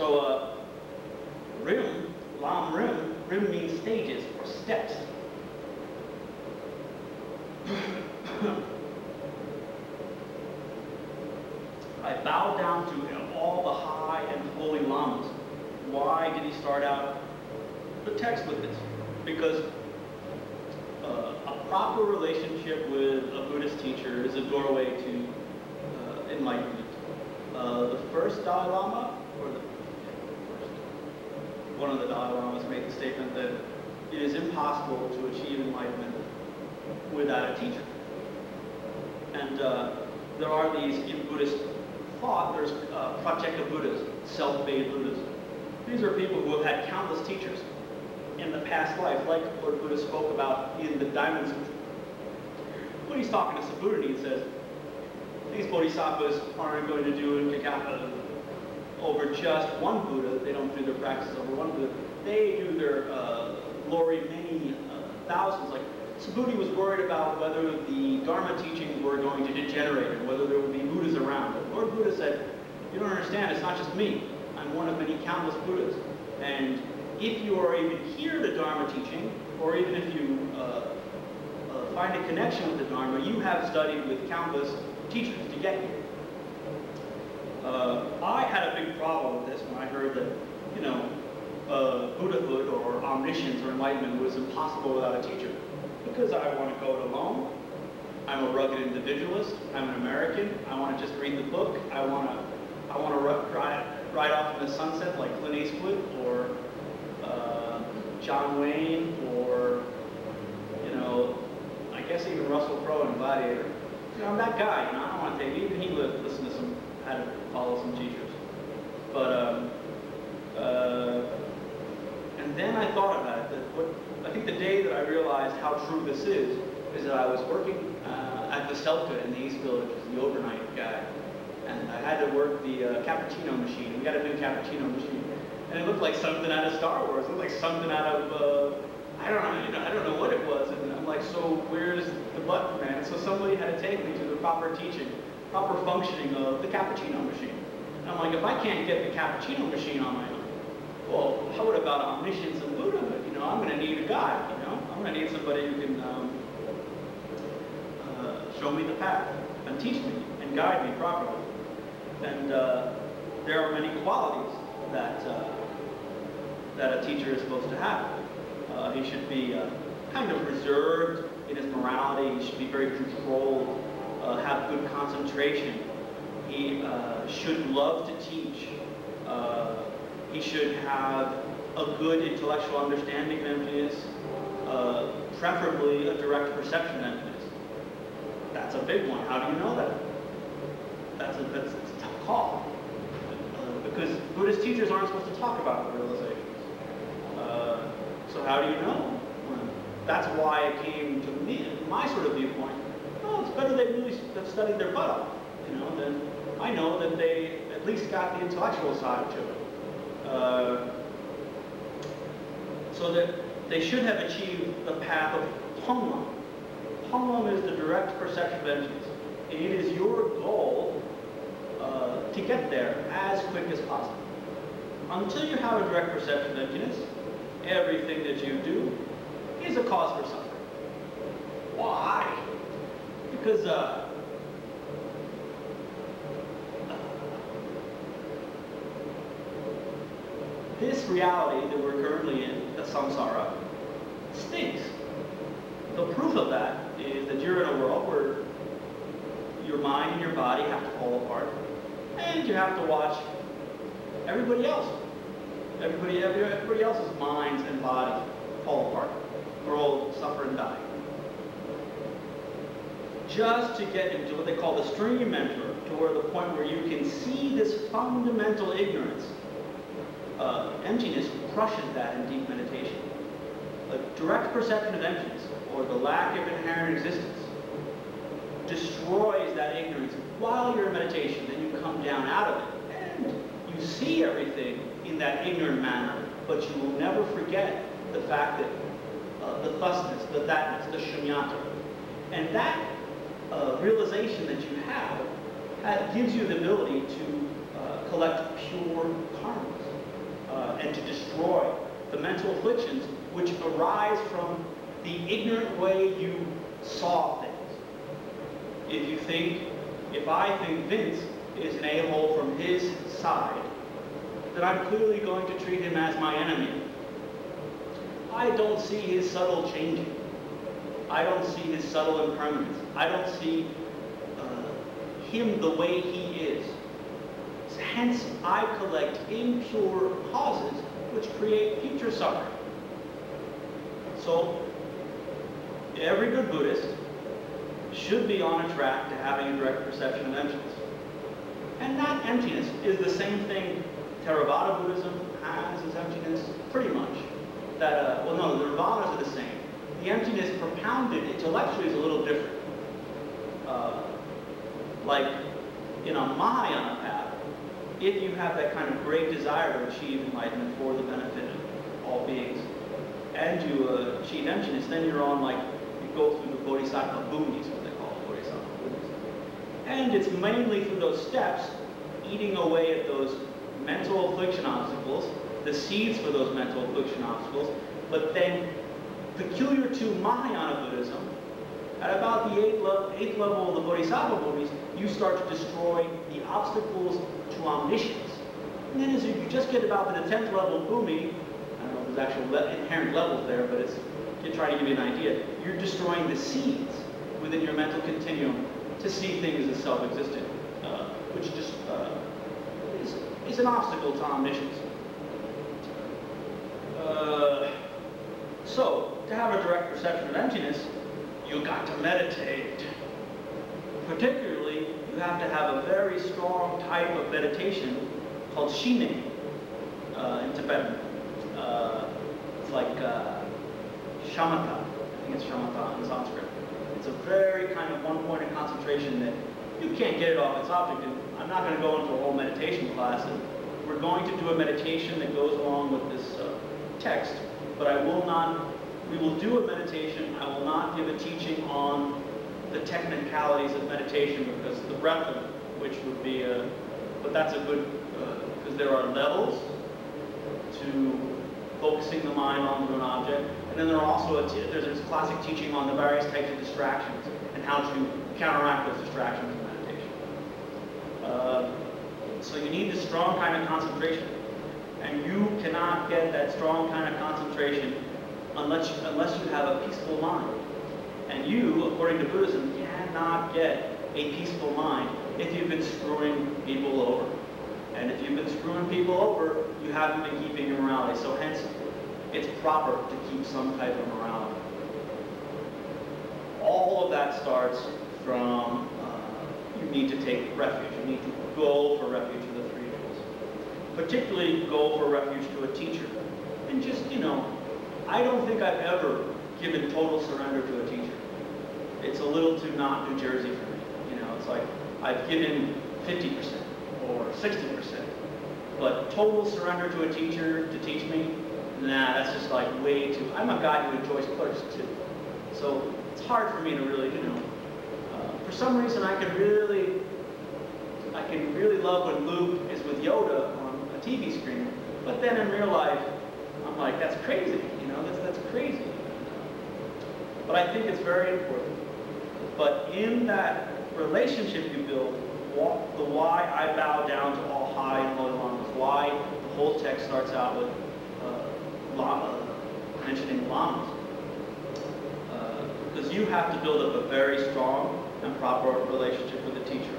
So rim, lam rim, rim means stages or steps. I bowed down to all the high and holy lamas. Why did he start out the text with this? Because a proper relationship with a Buddhist teacher is a doorway to enlightenment. The first Dalai Lama, one of the Dalai Lamas made the statement that it is impossible to achieve enlightenment without a teacher. And there are these, in Buddhist thought, there's Pratyeka Buddhism, self-made Buddhism. These are people who have had countless teachers in the past life, like Lord Buddha spoke about in the Diamond Sutra. When he's talking to Subhuti, he says, these bodhisattvas aren't going to do in Tsongkhapa over just one Buddha. They don't do their practices over one Buddha. They do their glory many thousands. Like Subhuti was worried about whether the Dharma teachings were going to degenerate and whether there would be Buddhas around. But Lord Buddha said, you don't understand, it's not just me. I'm one of many countless Buddhas. And if you are even hear the Dharma teaching, or even if you find a connection with the Dharma, you have studied with countless teachers to get here. I had a big problem with this when I heard that, you know, Buddhahood or omniscience or enlightenment was impossible without a teacher. Because I want to go it alone. I'm a rugged individualist. I'm an American. I want to just read the book. I want to ride off in the sunset like Clint Eastwood or John Wayne or, you know, I guess even Russell Crowe in Gladiator. You know, I'm that guy. You know, I don't want to take, even he listened to some, had to follow some teachers. But, and then I thought about it, that I think the day that I realized how true this is that I was working at the Selka in the East Village as the overnight guy. And I had to work the cappuccino machine. We got a new cappuccino machine. And it looked like something out of Star Wars. It looked like something out of, I don't know what it was. And I'm like, so where's the button, man? So somebody had to take me to the proper teaching, proper functioning of the cappuccino machine. And I'm like, if I can't get the cappuccino machine on my own, well, how about omniscience and Buddhahood? You know, I'm going to need a guide, you know? I'm going to need somebody who can show me the path and teach me and guide me properly. And there are many qualities that that a teacher is supposed to have. He should be kind of reserved in his morality. He should be very controlled, have good concentration. He should love to teach. He should have a good intellectual understanding of emptiness, preferably a direct perception of emptiness. That's a big one. How do you know that? That's a tough call. Because Buddhist teachers aren't supposed to talk about realizations. So how do you know? That's why it came to me, my sort of viewpoint. Oh, it's better they really have studied their butt off. You know, then I know that they at least got the intellectual side to it. So that they should have achieved the path of Tonglam. Tonglam is the direct perception of emptiness. It is your goal to get there as quick as possible. Until you have a direct perception of emptiness, everything that you do is a cause for suffering. Why? Because this reality that we're currently in, the samsara, stinks. The proof of that is that you're in a world where your mind and your body have to fall apart, and you have to watch everybody else. Everybody else's minds and bodies fall apart. We're all suffer and die. Just to get into what they call the stream mentor, to where the point where you can see this fundamental ignorance. Emptiness crushes that in deep meditation. A direct perception of emptiness, or the lack of inherent existence, destroys that ignorance while you're in meditation. Then you come down out of it, and you see everything in that ignorant manner, but you will never forget the fact that the thusness, the thatness, the shunyata. And that realization that you have gives you the ability to collect pure karmas. and to destroy the mental afflictions which arise from the ignorant way you saw things. If I think Vince is an a-hole from his side, then I'm clearly going to treat him as my enemy. I don't see his subtle changing. I don't see his subtle impermanence. I don't see him the way he is. Hence, I collect impure causes which create future suffering. So, every good Buddhist should be on a track to having a direct perception of emptiness. And that emptiness is the same thing Theravada Buddhism has as emptiness, pretty much. That, well, no, the nirvanas are the same. The emptiness propounded intellectually is a little different. Like in a Mahayana path, if you have that kind of great desire to achieve enlightenment for the benefit of all beings, and you achieve emptiness, then you're on, like, you go through the Bodhisattva Bhumis, what they call it, Bodhisattva Bhumis. And it's mainly through those steps, eating away at those mental affliction obstacles, the seeds for those mental affliction obstacles, but then, peculiar to Mahayana Buddhism, at about the eighth level of the Bodhisattva Bhumis, you start to destroy the obstacles to omniscience. And then as you just get about to the 10th level Bhumi, I don't know if there's actual inherent levels there, but it's to try to give you an idea, you're destroying the seeds within your mental continuum to see things as self-existent, which just is an obstacle to omniscience. So, to have a direct perception of emptiness, you got to meditate. Particularly, you have to have a very strong type of meditation called shine in Tibetan. It's like shamatha. I think it's shamatha in Sanskrit. It's a very kind of one-pointed concentration that you can't get it off its object. And I'm not going to go into a whole meditation class. And we're going to do a meditation that goes along with this text, but we will do a meditation. I will not give a teaching on the technicalities of meditation, because the breadth of which would be but that's a good, because there are levels to focusing the mind onto an object, and then there are also there's a classic teaching on the various types of distractions and how to counteract those distractions in meditation. So you need this strong kind of concentration, and you cannot get that strong kind of concentration unless you have a peaceful mind. And you, according to Buddhism, cannot get a peaceful mind if you've been screwing people over. And if you've been screwing people over, you haven't been keeping your morality. So hence, it's proper to keep some type of morality. All of that starts from you need to take refuge. You need to go for refuge to the three jewels. Particularly go for refuge to a teacher. And just, I don't think I've ever given total surrender to a teacher. It's a little too not New Jersey for me. It's like I've given 50% or 60%. But total surrender to a teacher to teach me, nah, that's just like way too. I'm a guy who enjoys clerks too. So it's hard for me to really, for some reason I can really love when Luke is with Yoda on a TV screen, but then in real life, I'm like, that's crazy, that's crazy. But I think it's very important. But in that relationship you build, the why I bow down to all high and low lamas, why the whole text starts out with mentioning lamas. Because you have to build up a very strong and proper relationship with the teacher.